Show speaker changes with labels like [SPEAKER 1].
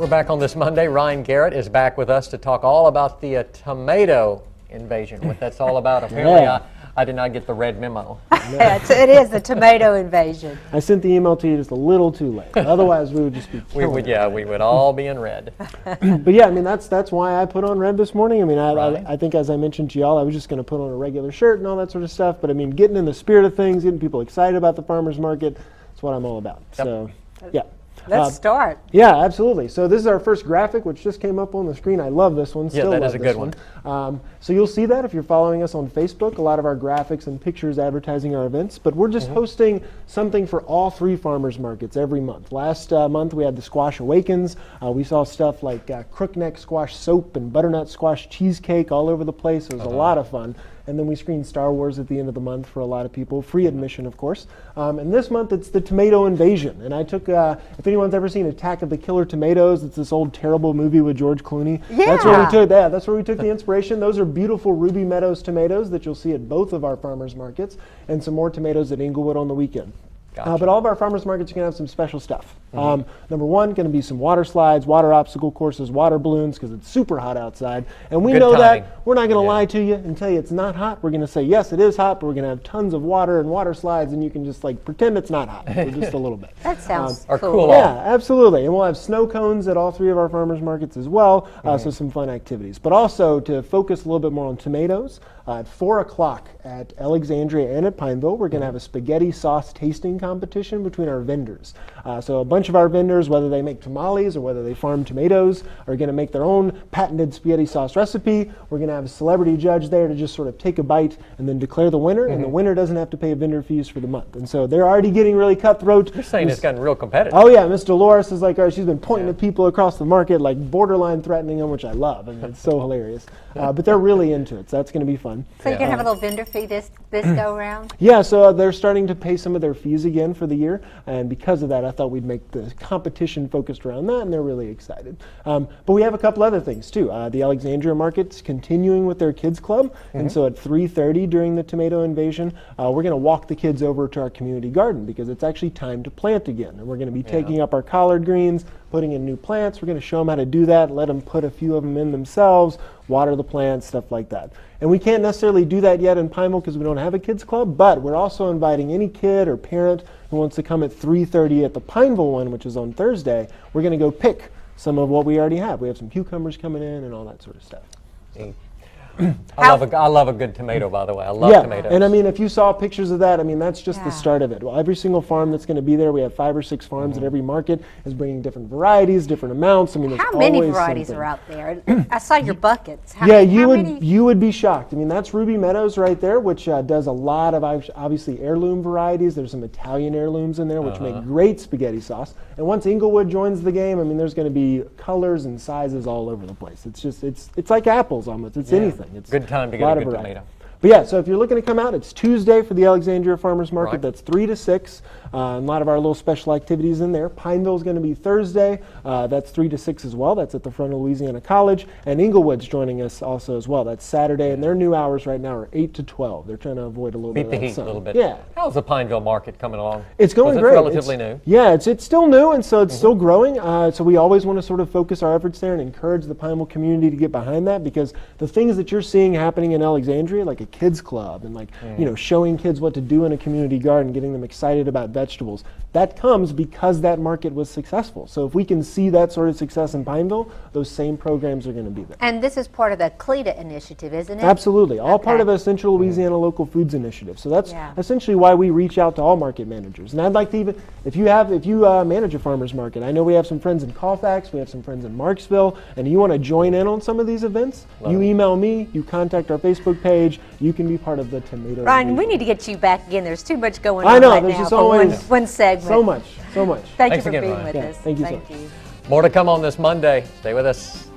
[SPEAKER 1] We're back on this Monday. Ryan Garrett is back with us to talk all about the tomato invasion, what that's all about. Apparently, I did not get the red memo.
[SPEAKER 2] It is the tomato invasion.
[SPEAKER 3] I sent the email to you just a little too late. Otherwise, we would just be killing it.
[SPEAKER 1] We would all be in red.
[SPEAKER 3] But yeah, I mean, that's why I put on red this morning. I mean, I think as I mentioned to y'all, I was just going to put on a regular shirt and all that sort of stuff. But I mean, getting in the spirit of things, getting people excited about the farmers market, that's what I'm all about.
[SPEAKER 1] Yep.
[SPEAKER 3] So, yeah.
[SPEAKER 2] Let's start.
[SPEAKER 3] Yeah, absolutely. So this is our first graphic, which just came up on the screen. I love this one.
[SPEAKER 1] Yeah, that is a good one.
[SPEAKER 3] So you'll see that if you're following us on Facebook, a lot of our graphics and pictures advertising our events. But we're just hosting something for all 3 farmers markets every month. Last month we had the Squash Awakens. We saw stuff like crookneck squash soap and butternut squash cheesecake all over the place. It was a lot of fun. And then we screened Star Wars at the end of the month for a lot of people. Free admission, of course. And this month it's the tomato invasion. And I took, if anyone's ever seen Attack of the Killer Tomatoes, it's this old terrible movie with George Clooney.
[SPEAKER 2] Yeah.
[SPEAKER 3] That's where we took that. That's where we took the inspiration. Those are beautiful Ruby Meadows tomatoes that you'll see at both of our farmers markets, and some more tomatoes at Inglewood on the weekend.
[SPEAKER 1] Gotcha.
[SPEAKER 3] But all of our farmers markets are going to have some special stuff. Number one, going to be some water slides, water obstacle courses, water balloons, because it's super hot outside. And we
[SPEAKER 1] Good
[SPEAKER 3] know
[SPEAKER 1] timing.
[SPEAKER 3] that. We're not going to lie to you and tell you it's not hot. We're going to say, yes, it is hot, but we're going to have tons of water and water slides, and you can just like pretend it's not hot for just a little bit.
[SPEAKER 2] That sounds
[SPEAKER 1] Or
[SPEAKER 2] cool.
[SPEAKER 1] cool
[SPEAKER 3] Yeah,
[SPEAKER 1] off.
[SPEAKER 3] absolutely. And we'll have snow cones at all 3 of our farmers markets as well, so some fun activities. But also to focus a little bit more on tomatoes, at 4 o'clock at Alexandria and at Pineville, we're going to have a spaghetti sauce tasting competition between our vendors. So a bunch of our vendors, whether they make tamales or whether they farm tomatoes, are going to make their own patented spaghetti sauce recipe. We're going to have a celebrity judge there to just sort of take a bite and then declare the winner, and the winner doesn't have to pay vendor fees for the month. And so they're already getting really cutthroat.
[SPEAKER 1] You're saying it's gotten real competitive.
[SPEAKER 3] Oh yeah, Miss Dolores is like, she's been pointing at people across the market, like borderline threatening them, which I love. I mean, it's so hilarious. But they're really into it, so that's going to be fun.
[SPEAKER 2] So you're going to have a little vendor fee this go around?
[SPEAKER 3] Yeah, so they're starting to pay some of their fees again for the year, and because of that, I thought we'd make the competition focused around that, and they're really excited. But we have a couple other things too. The Alexandria market's continuing with their kids club, and so at 3:30 during the tomato invasion, we're going to walk the kids over to our community garden because it's actually time to plant again, and we're going to be taking up our collard greens, putting in new plants. We're going to show them how to do that, let them put a few of them in themselves, water the plants, stuff like that. And we can't necessarily do that yet in Pineville because we don't have a kids club, but we're also inviting any kid or parent who wants to come at 3:30 at the Pineville one, which is on Thursday. We're going to go pick some of what we already have. We have some cucumbers coming in and all that sort of stuff. So.
[SPEAKER 1] I love a good tomato, by the way. I love tomatoes.
[SPEAKER 3] And I mean, if you saw pictures of that, I mean, that's just the start of it. Well, every single farm that's going to be there, we have 5 or 6 farms at every market, is bringing different varieties, different amounts. I mean,
[SPEAKER 2] How many
[SPEAKER 3] always
[SPEAKER 2] varieties
[SPEAKER 3] something.
[SPEAKER 2] are out there? I saw your buckets.
[SPEAKER 3] You would be shocked. I mean, that's Ruby Meadows right there, which does a lot of obviously heirloom varieties. There's some Italian heirlooms in there, which make great spaghetti sauce. And once Inglewood joins the game, I mean, there's going to be colors and sizes all over the place. It's just it's like apples almost. It's anything. It's
[SPEAKER 1] good time to get a good tomato.
[SPEAKER 3] But yeah, so if you're looking to come out, it's Tuesday for the Alexandria Farmers Market. Right. That's 3 to 6. A lot of our little special activities in there. Pineville's going to be Thursday. That's 3 to 6 as well. That's at the front of Louisiana College. And Inglewood's joining us also as well. That's Saturday, and their new hours right now are 8 to 12. They're trying to avoid a little bit of
[SPEAKER 1] the
[SPEAKER 3] that
[SPEAKER 1] heat
[SPEAKER 3] sun.
[SPEAKER 1] a little bit.
[SPEAKER 3] Yeah.
[SPEAKER 1] How's the Pineville market coming along?
[SPEAKER 3] It's going great.
[SPEAKER 1] It's relatively new.
[SPEAKER 3] Yeah, it's still new, and so it's still growing. So we always want to sort of focus our efforts there and encourage the Pineville community to get behind that, because the things that you're seeing happening in Alexandria, like a kids club and like showing kids what to do in a community garden, getting them excited about vegetables, that comes because that market was successful. So if we can see that sort of success in Pineville, those same programs are going to be there.
[SPEAKER 2] And this is part of the CLETA initiative, isn't it?
[SPEAKER 3] Absolutely. All part of a Central Louisiana Local Foods Initiative. So that's essentially why we reach out to all market managers. And I'd like to even, if you manage a farmer's market, I know we have some friends in Colfax, we have some friends in Marksville, and you want to join in on some of these events, email me, you contact our Facebook page, you can be part of the tomato.
[SPEAKER 2] Ryan, we need to get you back again. There's too much going
[SPEAKER 3] I
[SPEAKER 2] on
[SPEAKER 3] know,
[SPEAKER 2] right
[SPEAKER 3] there's
[SPEAKER 2] now
[SPEAKER 3] just
[SPEAKER 2] for
[SPEAKER 3] always
[SPEAKER 2] one segment.
[SPEAKER 3] So much.
[SPEAKER 2] Thank
[SPEAKER 1] Thanks
[SPEAKER 2] you for
[SPEAKER 1] again,
[SPEAKER 2] being
[SPEAKER 1] Ryan.
[SPEAKER 2] with us.
[SPEAKER 3] Thank you,
[SPEAKER 2] Thank
[SPEAKER 3] sir.
[SPEAKER 2] you.
[SPEAKER 1] More to come on this Monday. Stay with us.